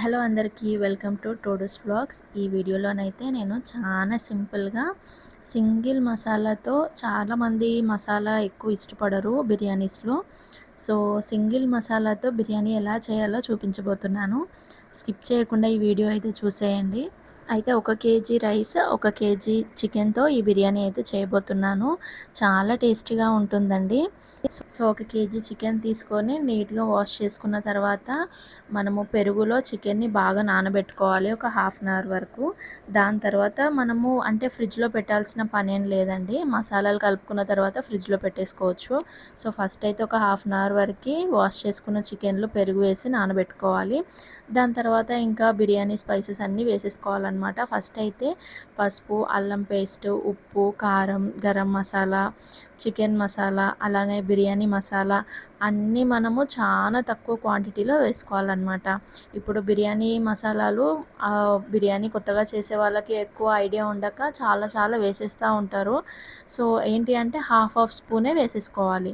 Hello అందరికీ welcome to టోడూస్ blogs. ఈ వీడియోలోనైతే నేను చాలా సింపుల్గా సింగిల్ మసాలాతో, చాలామంది మసాలా ఎక్కువ ఇష్టపడరు బిర్యానీస్లో. సో సింగిల్ మసాలాతో బిర్యానీ ఎలా చేయాలో చూపించబోతున్నాను. స్కిప్ చేయకుండా ఈ వీడియో అయితే చూసేయండి. అయితే 1 కేజీ రైస్, 1 కేజీ చికెన్‌తో ఈ బిర్యానీ అయితే చేయబోతున్నాను. చాలా టేస్టీగా ఉంటుందండి. సో 1 కేజీ చికెన్ తీసుకొని నీట్‌గా వాష్ చేసుకున్న తర్వాత మనము పెరుగులో చికెన్‌ని బాగా నానబెట్టుకోవాలి ఒక హాఫ్ అన్ అవర్ వరకు. దాని తర్వాత మనము అంటే ఫ్రిడ్జ్‌లో పెట్టాల్సిన పనేం లేదండి. మసాలాలు కలుపుకున్న తర్వాత ఫ్రిడ్జ్‌లో పెట్టేసుకోవచ్చు. సో ఫస్ట్ అయితే ఒక హాఫ్ అన్ అవర్ వరకి వాష్ చేసుకున్న చికెన్‌లో పెరుగు వేసి నానబెట్టుకోవాలి. దాని తర్వాత ఇంకా బిర్యానీ స్పైసెస్ అన్నీ వేసేసుకోవాలన్నమాట. ఫస్ట్ అయితే పసుపు, అల్లం పేస్ట్, ఉప్పు, కారం, గరం మసాలా, చికెన్ మసాలా, అలానే బిర్యానీ మసాలా అన్నీ మనము చాలా తక్కువ క్వాంటిటీలో వేసుకోవాలన్నమాట. ఇప్పుడు బిర్యానీ మసాలాలు బిర్యానీ కొత్తగా చేసే వాళ్ళకి ఎక్కువ ఐడియా ఉండక చాలా చాలా వేసేస్తూ ఉంటారు. సో ఏంటి అంటే హాఫ్ స్పూనే వేసేసుకోవాలి.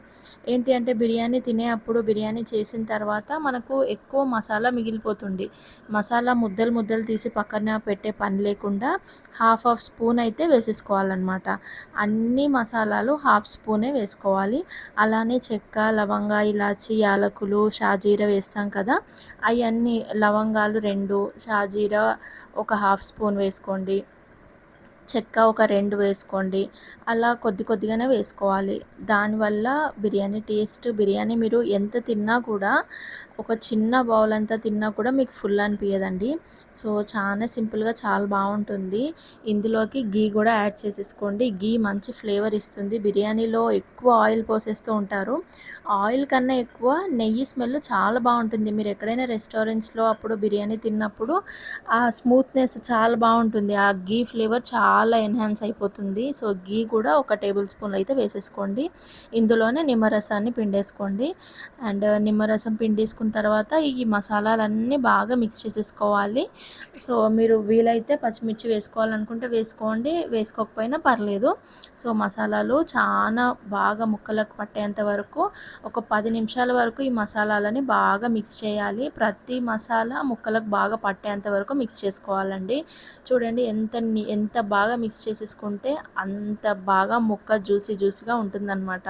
ఏంటి అంటే బిర్యానీ తినేటప్పుడు, బిర్యానీ చేసిన తర్వాత మనకు ఎక్కువ మసాలా మిగిలిపోతుంది. మసాలా ముద్దలు ముద్దలు తీసి పక్కన పెట్టే పని లేకుండా హాఫ్ స్పూన్ అయితే వేసేసుకోవాలన్నమాట. అన్ని మసాలాలు హాఫ్ స్పూనే వేసుకోవాలి. అలానే చెక్క, లవంగ, ఇలాచి, యాలకులు, షాజీరా వేస్తాం కదా, అవన్నీ లవంగాలు 2, షాజీరా ఒక హాఫ్ స్పూన్ వేసుకోండి. చెక్క ఒక 2 వేసుకోండి. అలా కొద్ది కొద్దిగానే వేసుకోవాలి. దానివల్ల బిర్యానీ మీరు ఎంత తిన్నా కూడా, ఒక చిన్న బౌల్ అంతా తిన్నా కూడా మీకు ఫుల్ అనిపియదండి. సో చాలా సింపుల్గా చాలా బాగుంటుంది. ఇందులోకి గీ కూడా యాడ్ చేసేసుకోండి. గీ మంచి ఫ్లేవర్ ఇస్తుంది. బిర్యానీలో ఎక్కువ ఆయిల్ పోసేస్తూ ఉంటారు. ఆయిల్ కన్నా ఎక్కువ నెయ్యి స్మెల్ చాలా బాగుంటుంది. మీరు ఎక్కడైనా రెస్టారెంట్స్లో అప్పుడు బిర్యానీ తిన్నప్పుడు ఆ స్మూత్నెస్ చాలా బాగుంటుంది. ఆ గీ ఫ్లేవర్ చాలా ఎన్హాన్స్ అయిపోతుంది. సో గీ కూడా ఒక టేబుల్ స్పూన్ అయితే వేసేసుకోండి. ఇందులోనే నిమ్మరసాన్ని పిండేసుకోండి. అండ్ నిమ్మరసం పిండేసుకున్న తర్వాత ఈ మసాలాలన్నీ బాగా మిక్స్ చేసేసుకోవాలి. సో మీరు వీలైతే పచ్చిమిర్చి వేసుకోవాలనుకుంటే వేసుకోండి, వేసుకోకపోయినా పర్లేదు. సో మసాలాలు చాలా బాగా ముక్కలకు పట్టేంత వరకు ఒక 10 నిమిషాల వరకు ఈ మసాలాలని బాగా మిక్స్ చేయాలి. ప్రతి మసాలా ముక్కలకు బాగా పట్టేంత వరకు మిక్స్ చేసుకోవాలండి. చూడండి ఎంత బాగా మిక్స్ చేసేసుకుంటే అంత బాగా ముక్క జ్యూసీగా ఉంటుందన్నమాట.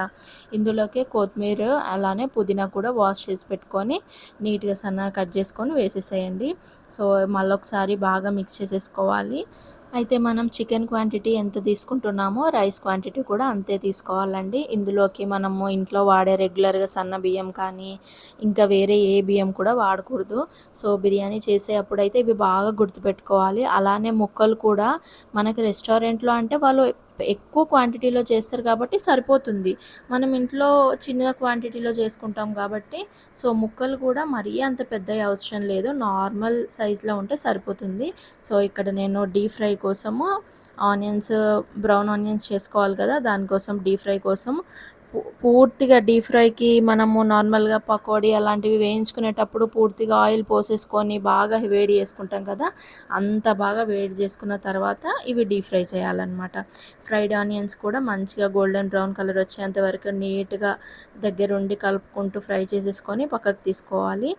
ఇందులోకి కొత్తిమీర, అలానే పుదీనా కూడా వాష్ చేసి పెట్టుకొని నీట్గా సన్నగా కట్ చేసుకొని వేసేసేయండి. సో మళ్ళొకసారి బాగా మిక్స్ చేసేసుకోవాలి. అయితే మనం చికెన్ క్వాంటిటీ ఎంత తీసుకుంటున్నామో రైస్ క్వాంటిటీ కూడా అంతే తీసుకోవాలండి. ఇందులోకి మనము ఇంట్లో వాడే రెగ్యులర్గా సన్న బియ్యం కానీ ఇంకా వేరే ఏ బియ్యం కూడా వాడకూడదు. సో బిర్యానీ చేసేటప్పుడైతే ఇవి బాగా గుర్తుపెట్టుకోవాలి. అలానే ముక్కలు కూడా మనకి రెస్టారెంట్లో అంటే వాళ్ళు ఎక్కువ క్వాంటిటీలో చేస్తారు కాబట్టి సరిపోతుంది. మనం ఇంట్లో చిన్న క్వాంటిటీలో చేసుకుంటాం కాబట్టి సో ముక్కలు కూడా మరీ అంత పెద్దవి అవసరం లేదు. నార్మల్ సైజులో ఉంటే సరిపోతుంది. సో ఇక్కడ నేను డీప్ ఫ్రై కోసము బ్రౌన్ ఆనియన్స్ చేసుకోవాలి కదా, దానికోసం డీప్ ఫ్రై కోసం పూర్తిగా డీప్ ఫ్రైకి మనము నార్మల్గా పకోడీ అలాంటివి వేయించుకునేటప్పుడు పూర్తిగా ఆయిల్ పోసేసుకొని బాగా వేడి చేసుకుంటాం కదా, అంత బాగా వేడి చేసుకున్న తర్వాత ఇవి డీప్ ఫ్రై చేయాలన్నమాట. ఫ్రైడ్ ఆనియన్స్ కూడా మంచిగా గోల్డెన్ బ్రౌన్ కలర్ వచ్చేంత వరకు నీట్గా దగ్గరుండి కలుపుకుంటూ ఫ్రై చేసేసుకొని పక్కకు తీసుకోవాలి.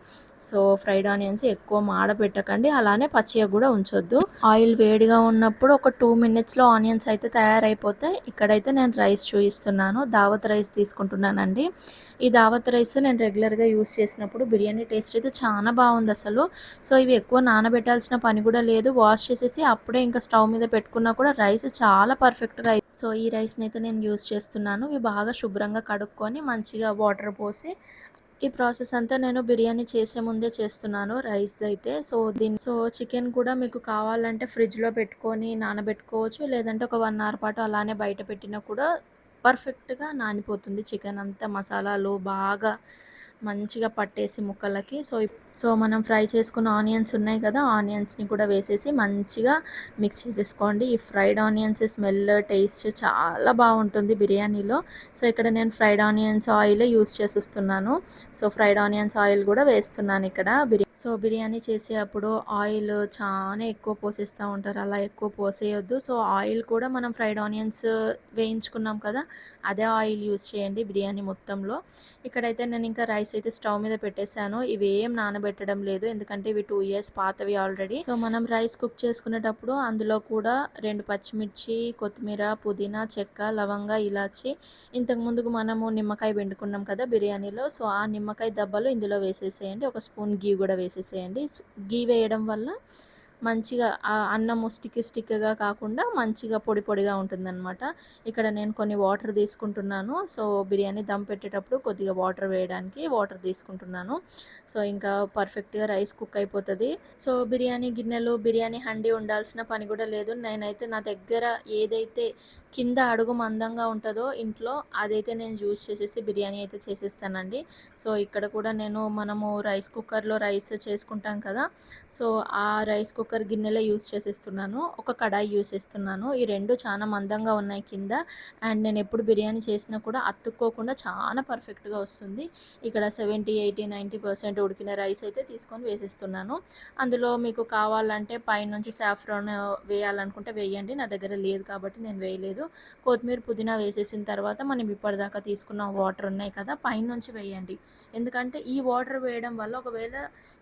సో ఫ్రైడ్ ఆనియన్స్ ఎక్కువ మాడపెట్టకండి, అలానే పచ్చిగా కూడా ఉంచొద్దు. ఆయిల్ వేడిగా ఉన్నప్పుడు ఒక 2 మినిట్స్లో ఆనియన్స్ అయితే తయారైపోతాయి. ఇక్కడైతే నేను రైస్ చూపిస్తున్నాను. దావత్ రైస్ తీసుకుంటున్నానండి. ఈ దావత్ రైస్ నేను రెగ్యులర్గా యూస్ చేసినప్పుడు బిర్యానీ టేస్ట్ అయితే చాలా బాగుంది అసలు. సో ఇవి ఎక్కువ నానబెట్టాల్సిన పని కూడా లేదు. వాష్ చేసేసి అప్పుడే ఇంకా స్టవ్ మీద పెట్టుకున్నా కూడా రైస్ చాలా పర్ఫెక్ట్గా. సో ఈ రైస్ని అయితే నేను యూస్ చేస్తున్నాను. ఇవి బాగా శుభ్రంగా కడుక్కొని మంచిగా వాటర్ పోసి ఈ ప్రాసెస్ అంతా నేను బిర్యానీ చేసే ముందే చేస్తున్నాను రైస్‌దైతే. సో చికెన్ కూడా మీకు కావాలంటే ఫ్రిడ్జ్‌లో పెట్టుకొని నానబెట్టుకోవచ్చు. లేదంటే ఒక 1 అవర్ పాటు అలానే బయట పెట్టినా కూడా పర్ఫెక్ట్‌గా నానిపోతుంది చికెన్ అంతా. మసాలాలు బాగా మంచిగా పట్టేసి ముక్కలకి. సో మనం ఫ్రై చేసుకున్న ఆనియన్స్ ఉన్నాయి కదా, ఆనియన్స్‌ని కూడా వేసేసి మంచిగా మిక్స్ చేసేసుకోండి. ఈ ఫ్రైడ్ ఆనియన్స్ స్మెల్, టేస్ట్ చాలా బాగుంటుంది బిర్యానీలో. సో ఇక్కడ నేను ఫ్రైడ్ ఆనియన్స్ ఆయిలే యూస్ చేసేస్తున్నాను. సో ఫ్రైడ్ ఆనియన్స్ ఆయిల్ కూడా వేస్తున్నాను ఇక్కడ. సో బిర్యానీ చేసేటప్పుడు ఆయిల్ చాలా ఎక్కువ పోసేస్తూ ఉంటారు. అలా ఎక్కువ పోసేయొద్దు. సో ఆయిల్ కూడా మనం ఫ్రైడ్ ఆనియన్స్ వేయించుకున్నాం కదా, అదే ఆయిల్ యూస్ చేయండి బిర్యానీ మొత్తంలో. ఇక్కడైతే నేను ఇంకా రైస్ అయితే స్టవ్ మీద పెట్టేశాను. ఇవేం పెట్టడం లేదు, ఎందుకంటే ఇవి 2 ఇయర్స్ పాతవి ఆల్రెడీ. సో మనం రైస్ కుక్ చేసుకునేటప్పుడు అందులో కూడా 2 పచ్చిమిర్చి, కొత్తిమీర, పుదీనా, చెక్క, లవంగ, ఇలాచి, ఇంతకు ముందుకు మనము నిమ్మకాయ పిండుకున్నాం కదా బిర్యానీలో, సో ఆ నిమ్మకాయ దబ్బలు ఇందులో వేసేసేయండి. ఒక స్పూన్ గీ కూడా వేసేసేయండి. గీ వేయడం వల్ల మంచిగా అన్నము స్టిక్గా కాకుండా మంచిగా పొడి పొడిగా ఉంటుందన్నమాట. ఇక్కడ నేను కొన్ని వాటర్ తీసుకుంటున్నాను. సో బిర్యానీ దమ్ పెట్టేటప్పుడు కొద్దిగా వాటర్ వేయడానికి వాటర్ తీసుకుంటున్నాను. సో ఇంకా పర్ఫెక్ట్గా రైస్ కుక్ అయిపోతుంది. సో బిర్యానీ గిన్నెలు, బిర్యానీ హండీ ఉండాల్సిన పని కూడా లేదు. నేనైతే నా దగ్గర ఏదైతే కింద అడుగు మందంగా ఉంటుందో ఇంట్లో, అదైతే నేను యూస్ చేసేసి బిర్యానీ అయితే చేసేస్తానండి. సో ఇక్కడ కూడా మనము రైస్ కుక్కర్లో రైస్ చేసుకుంటాం కదా, సో ఆ రైస్ కుక్కర్ గిన్నెలే యూస్ చేసేస్తున్నాను. ఒక కడాయి యూస్ చేస్తున్నాను. ఈ రెండు చాలా మందంగా ఉన్నాయి కింద. అండ్ నేను ఎప్పుడు బిర్యానీ చేసినా కూడా అతుక్కోకుండా చాలా పర్ఫెక్ట్గా వస్తుంది. ఇక్కడ 70, 80, 90% ఉడికిన రైస్ అయితే తీసుకొని వేసేస్తున్నాను. అందులో మీకు కావాలంటే పైనుంచి సాఫ్రాన్ వేయాలనుకుంటే వేయండి. నా దగ్గర లేదు కాబట్టి నేను వేయలేదు. కొత్తిమీర, పుదీనా వేసేసిన తర్వాత మనం ఇప్పటిదాకా తీసుకున్న వాటర్ ఉన్నాయి కదా, పైనుంచి వేయండి. ఎందుకంటే ఈ వాటర్ వేయడం వల్ల ఒకవేళ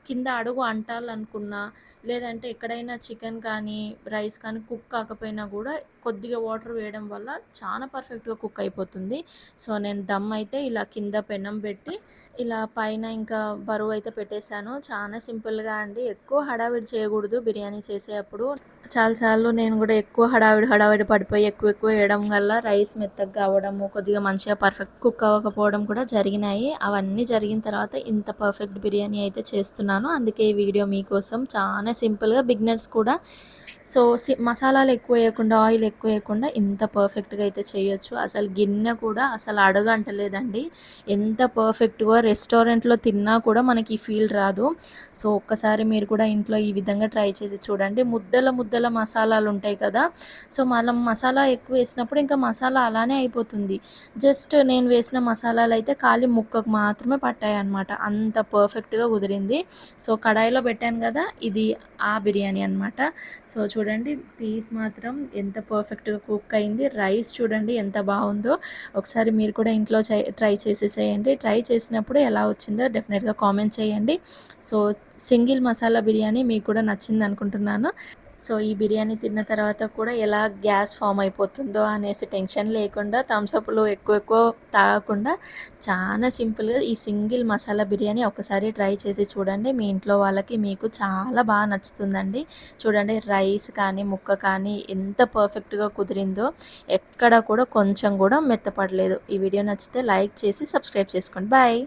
కింద అడుగు అంటాలనుకున్నా, లేదంటే ఎక్కడైనా చికెన్ కానీ రైస్ కానీ కుక్ కాకపోయినా కూడా కొద్దిగా వాటర్ వేయడం వల్ల చాలా పర్ఫెక్ట్గా కుక్ అయిపోతుంది. సో నేను దమ్ అయితే ఇలా కింద పెనం పెట్టి ఇలా పైన ఇంకా బరువు అయితే పెట్టేశాను. చాలా సింపుల్గా అండి, ఎక్కువ హడావిడి చేయకూడదు బిర్యానీ చేసేటప్పుడు. చాలాసార్లు నేను కూడా ఎక్కువ హడావిడి పడిపోయి ఎక్కువ వేయడం వల్ల రైస్ మెత్తగా అవ్వడము, కొద్దిగా మంచిగా పర్ఫెక్ట్ కుక్ అవ్వకపోవడం కూడా జరిగినాయి. అవన్నీ జరిగిన తర్వాత ఇంత పర్ఫెక్ట్ బిర్యానీ అయితే చేస్తున్నాను. అందుకే ఈ వీడియో మీకోసం. చాలా సింపుల్గా బిగినర్స్ కూడా సో మసాలాలు ఎక్కువ వేయకుండా, ఆయిల్ ఎక్కువ వేయకుండా ఇంత పర్ఫెక్ట్గా అయితే చేయొచ్చు. అసలు గిన్నె కూడా అసలు అడగంటలేదండి. ఎంత పర్ఫెక్ట్గా రెస్టారెంట్లో తిన్నా కూడా మనకి ఈ ఫీల్ రాదు. సో ఒక్కసారి మీరు కూడా ఇంట్లో ఈ విధంగా ట్రై చేసి చూడండి. ముద్దల మసాలాలు ఉంటాయి కదా, సో మనం మసాలా ఎక్కువ వేసినప్పుడు ఇంకా మసాలా అలానే అయిపోతుంది. జస్ట్ నేను వేసిన మసాలాలు అయితే ఖాళీ ముక్కకు మాత్రమే పట్టాయి అన్నమాట. అంత పర్ఫెక్ట్గా కుదిరింది. సో కడాయిలో పెట్టాను కదా, ఇది ఆ బిర్యానీ అన్నమాట. సో చూడండి పీస్ మాత్రం ఎంత పర్ఫెక్ట్గా కుక్ అయింది. రైస్ చూడండి ఎంత బాగుందో. ఒకసారి మీరు కూడా ఇంట్లో ట్రై చేసేసేయండి. ట్రై చేసినప్పుడు ఎలా వచ్చిందో డెఫినెట్గా కామెంట్ చేయండి. సో సింగిల్ మసాలా బిర్యానీ మీకు కూడా నచ్చింది అనుకుంటున్నాను. సో ఈ బిర్యానీ తిన్న తర్వాత కూడా ఎలా గ్యాస్ ఫామ్ అయిపోతుందో అనేసి టెన్షన్ లేకుండా, థమ్స్అప్లు ఎక్కువ తాగకుండా చాలా సింపుల్గా ఈ సింగిల్ మసాలా బిర్యానీ ఒకసారి ట్రై చేసి చూడండి. మీ ఇంట్లో వాళ్ళకి మీకు చాలా బాగా నచ్చుతుందండి. చూడండి రైస్ కానీ ముక్క కానీ ఎంత పర్ఫెక్ట్గా కుదిరిందో, ఎక్కడ కూడా కొంచెం కూడా మెత్తపడలేదు. ఈ వీడియో నచ్చితే లైక్ చేసి సబ్స్క్రైబ్ చేసుకోండి. బాయ్.